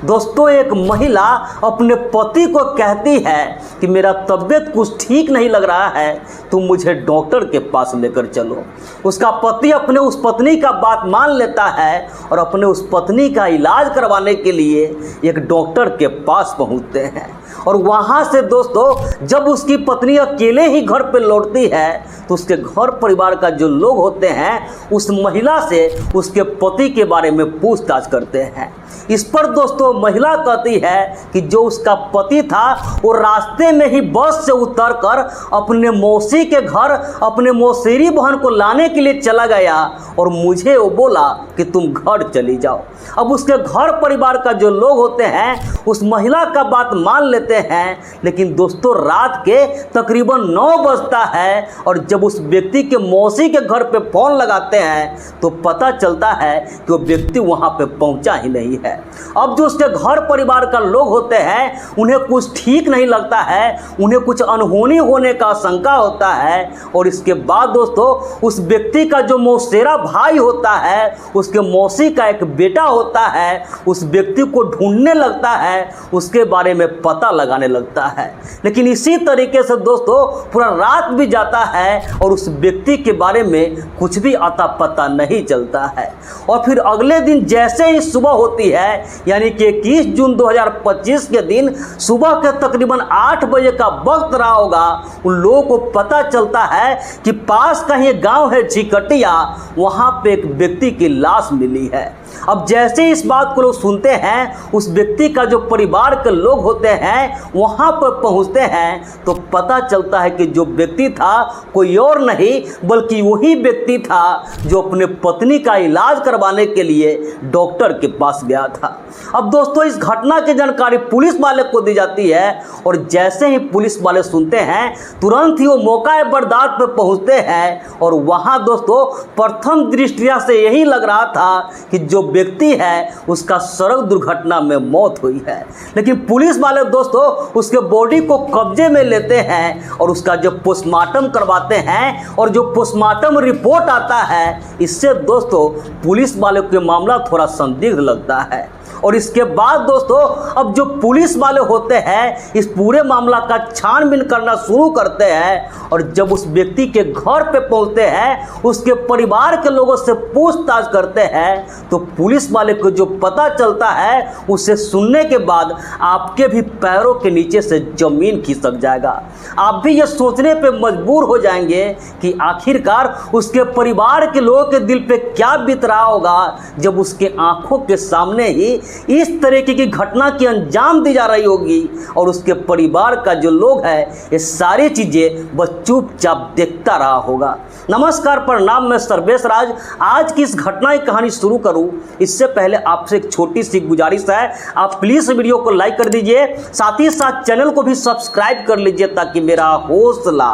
दोस्तों, एक महिला अपने पति को कहती है कि मेरा तबीयत कुछ ठीक नहीं लग रहा है, तुम मुझे डॉक्टर के पास लेकर चलो। उसका पति अपने उस पत्नी का बात मान लेता है और अपने उस पत्नी का इलाज करवाने के लिए एक डॉक्टर के पास पहुंचते हैं। और वहाँ से दोस्तों, जब उसकी पत्नी अकेले ही घर पर लौटती है तो उसके घर परिवार का जो लोग होते हैं उस महिला से उसके पति के बारे में पूछताछ करते हैं। इस पर दोस्तों महिला कहती है कि जो उसका पति था वो रास्ते में ही बस से उतरकर अपने मौसी के घर अपने मौसेरी बहन को लाने के लिए चला गया और मुझे वो बोला कि तुम घर चली जाओ। अब उसके घर परिवार का जो लोग होते हैं उस महिला का बात मान लेते हैं, लेकिन दोस्तों रात के तकरीबन 9 बजता है और जब उस व्यक्ति के मौसी के घर पे फ़ोन लगाते हैं तो पता चलता है कि वो व्यक्ति वहाँ पे पहुँचा ही नहीं है। अब जो उसके घर परिवार का लोग होते हैं उन्हें कुछ ठीक नहीं लगता है, उन्हें कुछ अनहोनी होने का आशंका होता है। और इसके बाद दोस्तों उस व्यक्ति का जो मौसेरा भाई होता है, उसके मौसी का एक बेटा होता है, उस व्यक्ति को ढूंढने लगता है, उसके बारे में पता लगाने लगता है। लेकिन इसी तरीके से दोस्तों पूरा रात भी जाता है और उस व्यक्ति के बारे में कुछ भी अता पता नहीं चलता है। और फिर अगले दिन जैसे ही सुबह होती है, यानी कि 21 जून 2025 के दिन सुबह के तकरीबन 8 बजे का वक्त रहा होगा, उन लोगों को पता चलता है कि पास का ही गांव है झिकटिया, वहां पे एक व्यक्ति की लाश मिली है। अब जैसे इस बात को लोग सुनते हैं, उस व्यक्ति का जो परिवार के लोग होते हैं वहां पर पहुंचते हैं तो पता चलता है कि जो व्यक्ति था कोई और नहीं बल्कि वही व्यक्ति था जो अपने पत्नी का इलाज करवाने के लिए डॉक्टर के पास गया था। अब दोस्तों इस घटना की जानकारी पुलिस वाले को दी जाती है और जैसे ही पुलिस वाले सुनते हैं तुरंत ही वो मौका बर्दाश्त पर पहुंचते हैं। और वहां दोस्तों प्रथम दृष्टया से यही लग रहा था कि जो व्यक्ति है उसका सड़क दुर्घटना में मौत हुई है, लेकिन पुलिस वाले दोस्तों उसके बॉडी को कब्जे में लेते हैं और उसका जो पोस्टमार्टम करवाते हैं और जो पोस्टमार्टम रिपोर्ट आता है, इससे दोस्तों पुलिस वाले को मामला थोड़ा संदिग्ध लगता है। और इसके बाद दोस्तों अब जो पुलिस वाले होते हैं इस पूरे मामला का छानबीन करना शुरू करते हैं और जब उस व्यक्ति के घर पे पहुंचते हैं उसके परिवार के लोगों से पूछताछ करते हैं तो पुलिस वाले को जो पता चलता है उसे सुनने के बाद आपके भी पैरों के नीचे से जमीन खिसक जाएगा। आप भी ये सोचने पे मजबूर हो जाएंगे कि आखिरकार उसके परिवार के लोगों के दिल पे क्या बीत रहा होगा जब उसके आंखों के सामने ही इस तरीके की घटना की अंजाम दी जा रही होगी और उसके परिवार का जो लोग है ये सारी चीजें बस चुपचाप देखता रहा होगा। नमस्कार, प्रणाम, मैं सर्वेश राज। आज की इस घटना की कहानी शुरू करूं इससे पहले आपसे एक छोटी सी गुजारिश है, आप प्लीज वीडियो को लाइक कर दीजिए, साथ ही साथ चैनल को भी सब्सक्राइब कर लीजिए ताकि मेरा हौसला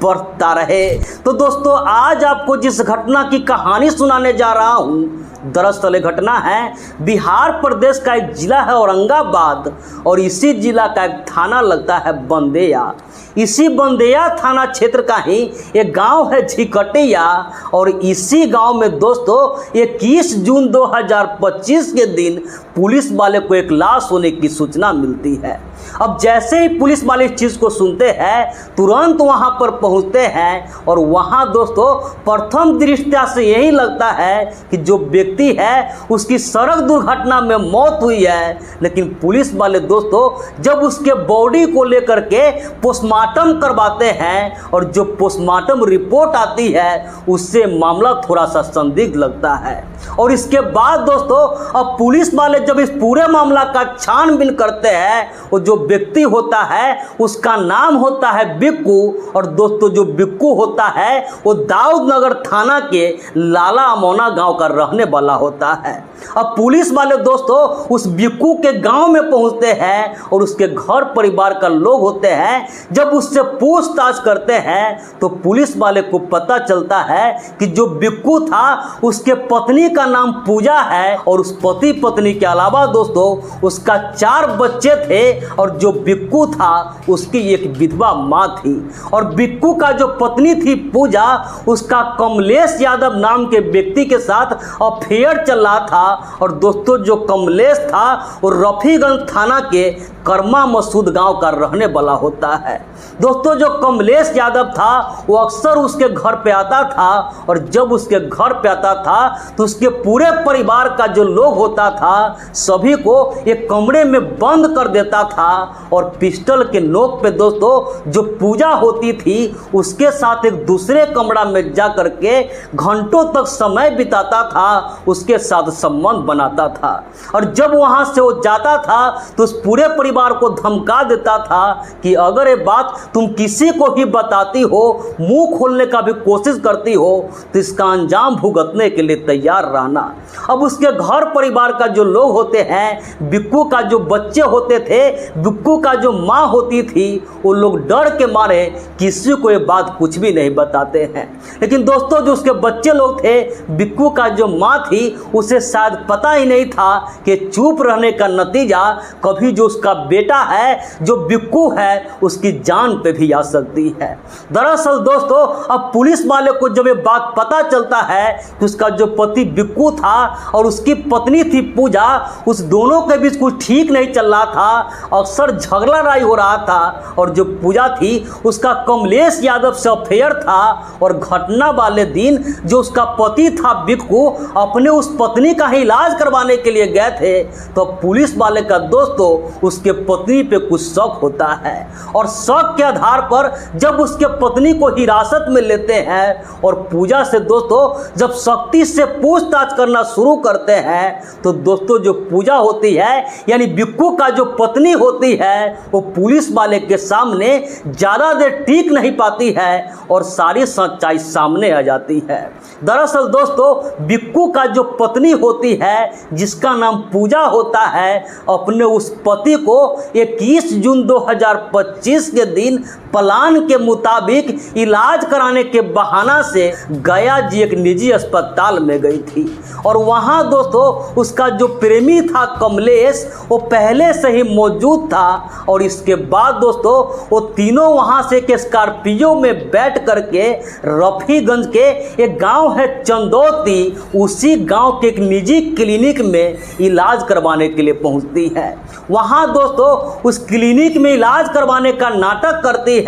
बढ़ता रहे। तो दोस्तों आज आपको जिस घटना की कहानी सुनाने जा रहा हूँ दरअसल घटना है बिहार प्रदेश का एक जिला है औरंगाबाद और इसी जिला का एक थाना लगता है बंदेया। इसी बंदेया थाना क्षेत्र का ही एक गांव है झिकटिया और इसी गांव में दोस्तों 21 जून 2025 के दिन पुलिस वाले को एक लाश होने की सूचना मिलती है। अब जैसे ही पुलिस वाले इस चीज़ को सुनते हैं तुरंत वहां पर पहुंचते हैं और वहां दोस्तों प्रथम दृष्टया से यही लगता है कि जो व्यक्ति है उसकी सड़क दुर्घटना में मौत हुई है। लेकिन पुलिस वाले दोस्तों जब उसके बॉडी को लेकर के पोस्टमार्टम करवाते हैं और जो पोस्टमार्टम रिपोर्ट आती है उससे मामला थोड़ा सा संदिग्ध लगता है। और इसके बाद दोस्तों अब पुलिस वाले जब इस पूरे मामला का छानबीन करते हैं वो जो व्यक्ति होता है उसका नाम होता है बिक्कू और दोस्तों जो बिक्कू होता है वो दाऊद नगर थाना के लाला अमौना गांव का रहने वाला होता है। अब पुलिस वाले दोस्तों उस बिक्कू के गांव में पहुंचते हैं और उसके घर परिवार का लोग होते हैं। जब उससे पूछताछ करते हैं तो पुलिस वाले को पता चलता है कि जो बिक्कू था उसके पत्नी का नाम पूजा है और उस पति पत्नी के अलावा दोस्तों उसका 4 बच्चे थे और और जो बिक्कू था उसकी एक विधवा माँ थी। और बिक्कू का जो पत्नी थी पूजा, उसका कमलेश यादव नाम के व्यक्ति के साथ अफेयर चल रहा था। और दोस्तों जो कमलेश था वो रफीगंज थाना के कर्मा मसूद गांव का रहने वाला होता है। दोस्तों जो कमलेश यादव था वो अक्सर उसके घर पे आता था, और जब उसके घर पे आता था तो उसके पूरे परिवार का जो लोग होता था सभी को एक कमरे में बंद कर देता था। और पिस्टल के नोक पे दोस्तों जो पूजा होती थी उसके साथ एक दूसरे कमरा में जा करके घंटों तक समय बिताता था, उसके साथ संबंध बनाता था। और जब वहाँ से वो जाता था तो उस पूरे परिवार को धमका देता था कि अगर ये बात तुम किसी को ही बताती हो, मुंह खोलने का भी कोशिश करती हो, तो इसका अंजाम भुगतने के लिए तैयार रहना। अब उसके घर परिवार का जो लोग होते हैं, बिक्कू का जो बच्चे होते थे, बिक्कू का जो माँ होती थी, वो लोग डर के मारे किसी को ये बात कुछ भी नहीं बताते हैं। लेकिन दोस्तों जो उसके बच्चे लोग थे, बिक्कू का जो माँ थी, उसे शायद पता ही नहीं था कि चुप रहने का नतीजा कभी जो उसका बेटा है, जो बिक्कू है, उसकी जान पे भी आ सकती है। दरअसल दोस्तों अब पुलिस वाले को जब ये बात पता चलता है कि उसका जो पति बिक्कू था और उसकी पत्नी थी पूजा, उस दोनों के बीच कुछ ठीक नहीं चल रहा था, अक्सर झगड़ा लड़ाई हो रहा था। और जो पूजा थी उसका कमलेश यादव से अफेयर था। और घटना वाले दिन जो उसका पति था बिक्कू अपने उस पत्नी का ही इलाज करवाने के लिए गए थे, तो पुलिस वाले का दोस्तों उसके पत्नी पे कुछ शक होता है। और शक के आधार पर जब उसके पत्नी को हिरासत में लेते हैं और पूजा से दोस्तों जब सख्ती से पूछताछ करना शुरू करते हैं, तो दोस्तों जो पूजा होती है यानी बिक्कू का जो पत्नी होती है, वो पुलिस वाले के सामने ज़्यादा देर टिक नहीं पाती है और सारी सच्चाई सामने आ जाती है। दरअसल दोस्तों बिक्कू का जो पत्नी होती है जिसका नाम पूजा होता है, अपने उस पति को 21 जून 2025 के दिन प्लान के मुताबिक इलाज कराने के बहाना से गया जी एक निजी अस्पताल में गई थी। और वहाँ दोस्तों उसका जो प्रेमी था कमलेश, वो पहले से ही मौजूद था। और इसके बाद दोस्तों वो तीनों वहाँ से एक स्कॉर्पियो में बैठ करके रफीगंज के एक गांव है चंदौती, उसी गांव के एक निजी क्लिनिक में इलाज करवाने के लिए पहुँचती है। वहाँ दोस्तों उस क्लिनिक में इलाज करवाने का नाटक करती है।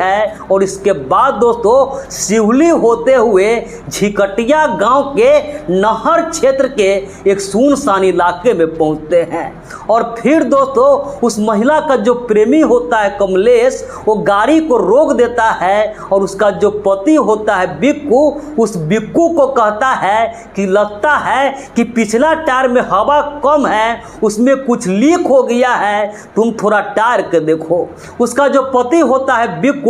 और इसके बाद दोस्तों सिवली होते हुए झिकटिया गांव के नहर क्षेत्र के एक सुनसान इलाके में पहुंचते हैं। और फिर दोस्तों उस महिला का जो प्रेमी होता है कमलेश, वो गाड़ी को रोक देता है और उसका जो पति होता है बिक्कू, उस बिक्कू को कहता है कि लगता है कि पिछला टायर में हवा कम है, उसमें कुछ लीक हो गया है, तुम थोड़ा टायर के देखो। उसका जो पति होता है बिक्कू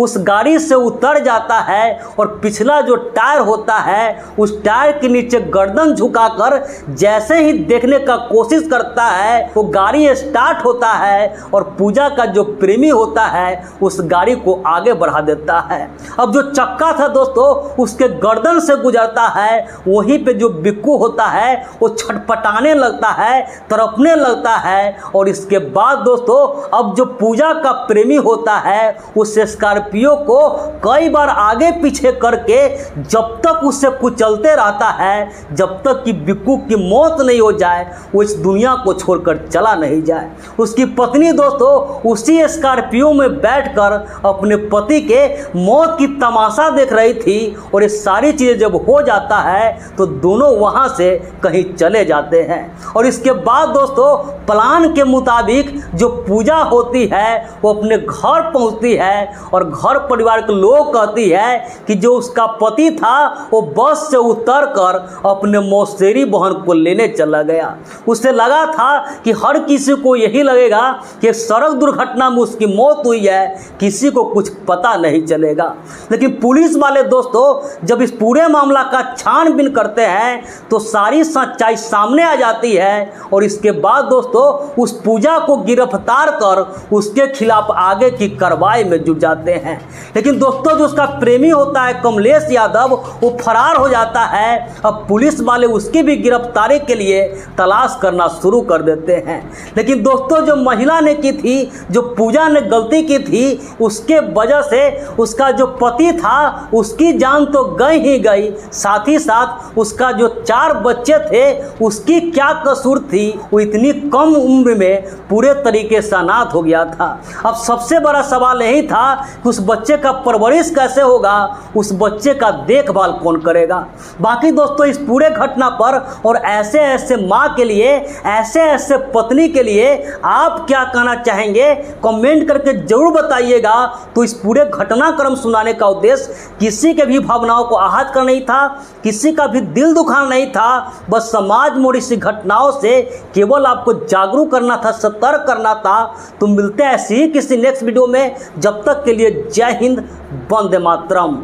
उस गाड़ी से उतर जाता है और पिछला जो टायर होता है उस टायर के नीचे गर्दन झुकाकर जैसे ही देखने का कोशिश करता है, वो गाड़ी स्टार्ट होता है और पूजा का जो प्रेमी होता है उस गाड़ी को आगे बढ़ा देता है। अब जो चक्का था दोस्तों उसके गर्दन से गुजरता है, वहीं पे जो बिक्कू होता है वो छटपटाने लगता है, तड़पने लगता है। और इसके बाद दोस्तों अब जो पूजा का प्रेमी होता है उस स्कॉर्पियो को कई बार आगे पीछे करके जब तक उससे कुचलते रहता है, जब तक कि बिक्कू की मौत नहीं हो जाए, वो इस दुनिया को छोड़कर चला नहीं जाए। उसकी पत्नी दोस्तों उसी स्कॉर्पियो में बैठकर अपने पति के मौत की तमाशा देख रही थी। और ये सारी चीज़ें जब हो जाता है तो दोनों वहाँ से कहीं चले जाते हैं। और इसके बाद दोस्तों प्लान के मुताबिक जो पूजा होती है वो अपने घर पहुँचती है और घर परिवार के लोग कहती है कि जो उसका पति था वो बस से उतरकर अपने मौसेरी बहन को लेने चला गया। उसे लगा था कि हर किसी को यही लगेगा कि सड़क दुर्घटना में उसकी मौत हुई है, किसी को कुछ पता नहीं चलेगा। लेकिन पुलिस वाले दोस्तों जब इस पूरे मामला का छानबीन करते हैं तो सारी सच्चाई सामने आ जाती है। और इसके बाद दोस्तों उस पूजा को गिरफ्तार कर उसके खिलाफ आगे की कार्रवाई में जुट जाते हैं। लेकिन दोस्तों जो उसका प्रेमी होता है कमलेश यादव वो फरार हो जाता है। अब पुलिस वाले उसकी भी गिरफ्तारी के लिए तलाश करना शुरू कर देते हैं। लेकिन दोस्तों जो महिला ने की थी, जो पूजा ने गलती की थी, उसके वजह से उसका जो पति था उसकी जान तो गई ही गई, साथ ही साथ उसका जो 4 बच्चे थे उसकी क्या कसूर थी, वो इतनी कम उम्र में पूरे तरीके से अनाथ हो गया था। अब सबसे बड़ा सवाल यही था कि उस बच्चे का परवरिश कैसे होगा, उस बच्चे का देखभाल कौन करेगा। बाकी दोस्तों इस पूरे घटना पर और ऐसे ऐसे माँ के लिए, ऐसे ऐसे पत्नी के लिए आप क्या कहना चाहेंगे, कमेंट करके जरूर बताइएगा। तो इस पूरे घटनाक्रम सुनाने का उद्देश्य किसी के भी भावनाओं को आहत करना नहीं था, किसी का भी दिल दुखाना नहीं था, बस समाज में इसी घटनाओं से केवल आपको जागरूक करना था, सतर्क करना था। तो मिलते हैं ऐसी ही किसी नेक्स्ट वीडियो में, जब तक के लिए जय हिंद, वंदे मातरम।